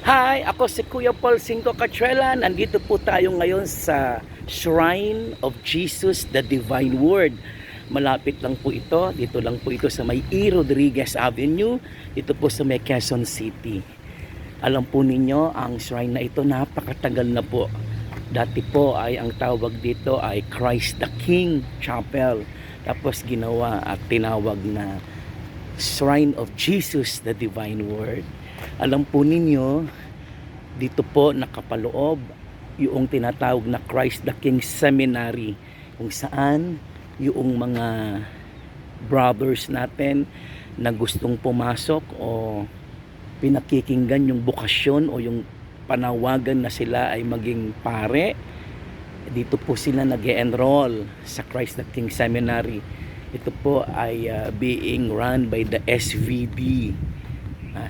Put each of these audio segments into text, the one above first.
Hi, ako si Kuya Paul Cinco Cachuela. Nandito po tayo ngayon sa Shrine of Jesus, the Divine Word. Malapit lang po ito. Dito lang po ito sa may E. Rodriguez Avenue. Dito po sa may Quezon City. Alam po ninyo, ang shrine na ito napakatagal na po. Dati po ay ang tawag dito ay Christ the King Chapel. Tapos ginawa at tinawag na Shrine of Jesus, the Divine Word. Alam po ninyo, dito po nakapaloob yung tinatawag na Christ the King Seminary, kung saan yung mga brothers natin na gustong pumasok o pinakikinggan yung bokasyon o yung panawagan na sila ay maging pare, dito po sila nag-e-enroll sa Christ the King Seminary. Ito po ay being run by the SVD,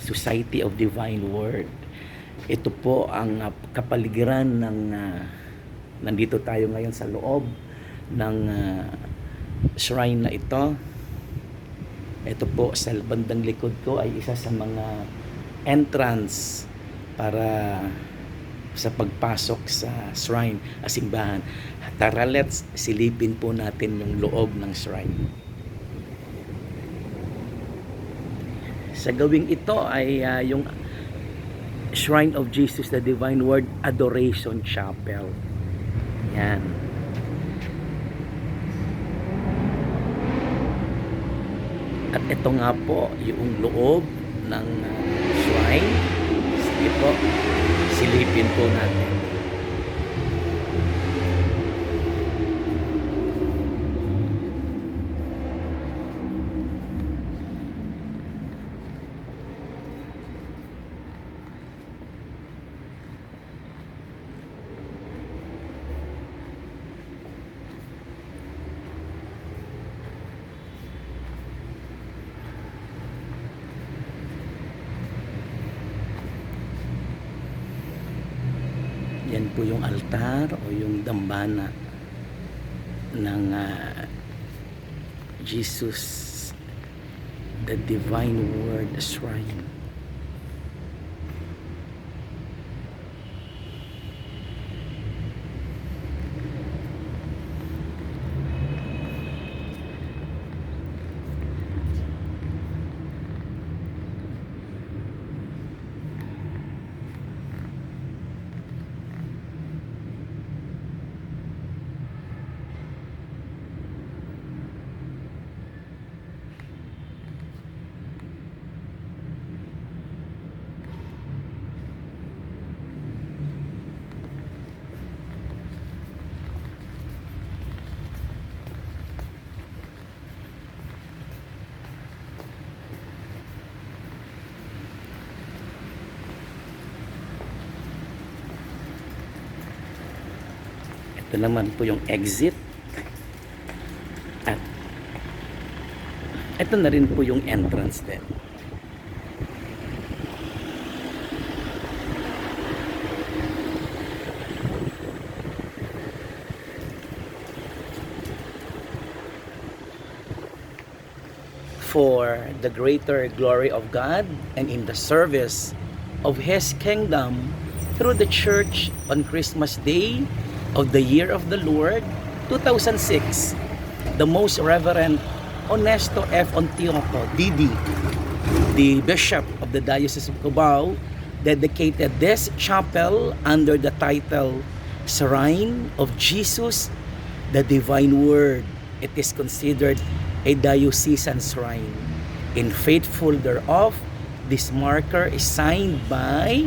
Society of Divine Word. Ito po ang kapaligiran ng nandito tayo ngayon sa loob ng shrine na ito. Ito po sa bandang likod ko ay isa sa mga entrance para sa pagpasok sa shrine, simbahan. Tara, let's silipin po natin yung loob ng shrine. Sa gawing ito ay yung Shrine of Jesus the Divine Word Adoration Chapel. Yan. At ito nga po yung loob ng shrine. Sige po, silipin po natin. Yan po yung altar o yung dambana ng Jesus, the Divine Word Shrine. Ito naman po yung exit. At ito na rin po yung entrance din. For the greater glory of God and in the service of His kingdom through the church on Christmas Day of the year of the Lord 2006, the Most Reverend Honesto F. Ontioco, D.D., the Bishop of the Diocese of Cubao, dedicated this chapel under the title Shrine of Jesus, the Divine Word. It is considered a diocesan shrine. In faithful thereof, this marker is signed by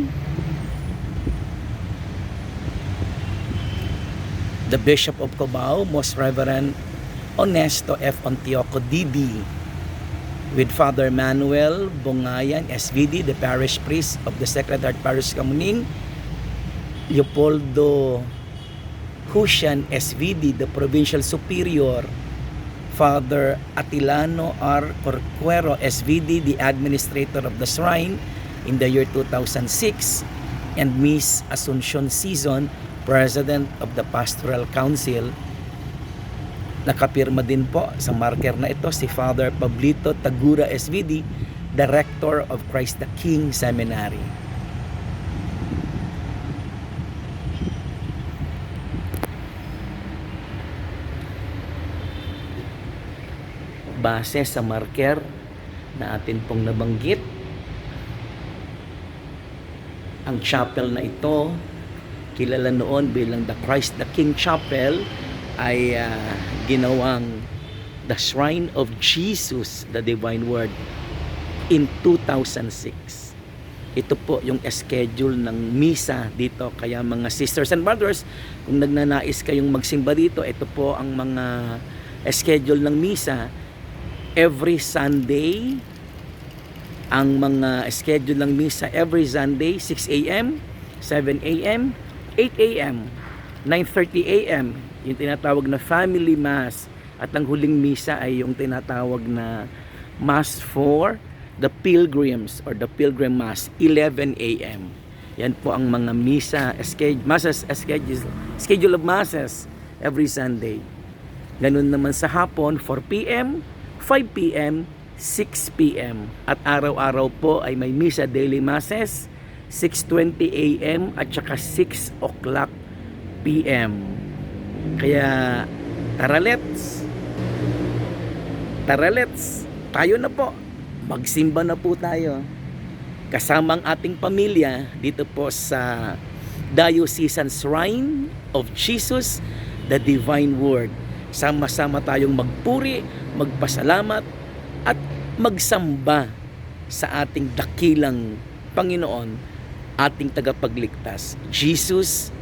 the Bishop of Cubao, Most Reverend Honesto F. Ontioco, D.D., with Father Manuel Bongayan, SVD, the parish priest of the Sacred Heart Parish Kamuning, Leopoldo Hushan, SVD, the Provincial Superior, Father Atilano R. Corcuero, SVD, the Administrator of the Shrine in the year 2006, and Miss Asuncion Season, President of the Pastoral Council. Nakapirma din po sa marker na ito si Father Pablito Tagura, SVD, Director of Christ the King Seminary. base sa marker na atin pong nabanggit. Ang chapel na ito, kilala noon bilang the Christ the King Chapel, ay ginawang the Shrine of Jesus the Divine Word in 2006. Ito po yung schedule ng misa dito. Kaya mga sisters and brothers, kung nagnanais kayong magsimba dito, ito po ang mga schedule ng misa. Every Sunday, ang mga schedule ng misa every Sunday, 6 a.m., 7 a.m., 8 a.m., 9:30 a.m., yung tinatawag na family mass. At ang huling misa ay yung tinatawag na mass for the pilgrims or the pilgrim mass, 11 a.m. Yan po ang mga misa schedule of masses every Sunday. Ganun naman sa hapon, 4 p.m., 5 p.m., 6 p.m. At araw-araw po ay may misa daily masses, 6:20 a.m. at saka 6 o'clock p.m. Kaya tara let's, tayo na po. Magsimba na po tayo. Kasama ang ating pamilya dito po sa Diocesan Shrine of Jesus, the Divine Word. Sama-sama tayong magpuri, magpasalamat, at magsamba sa ating dakilang Panginoon, ating tagapagligtas, Jesus,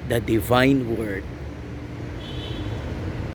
the Divine Word.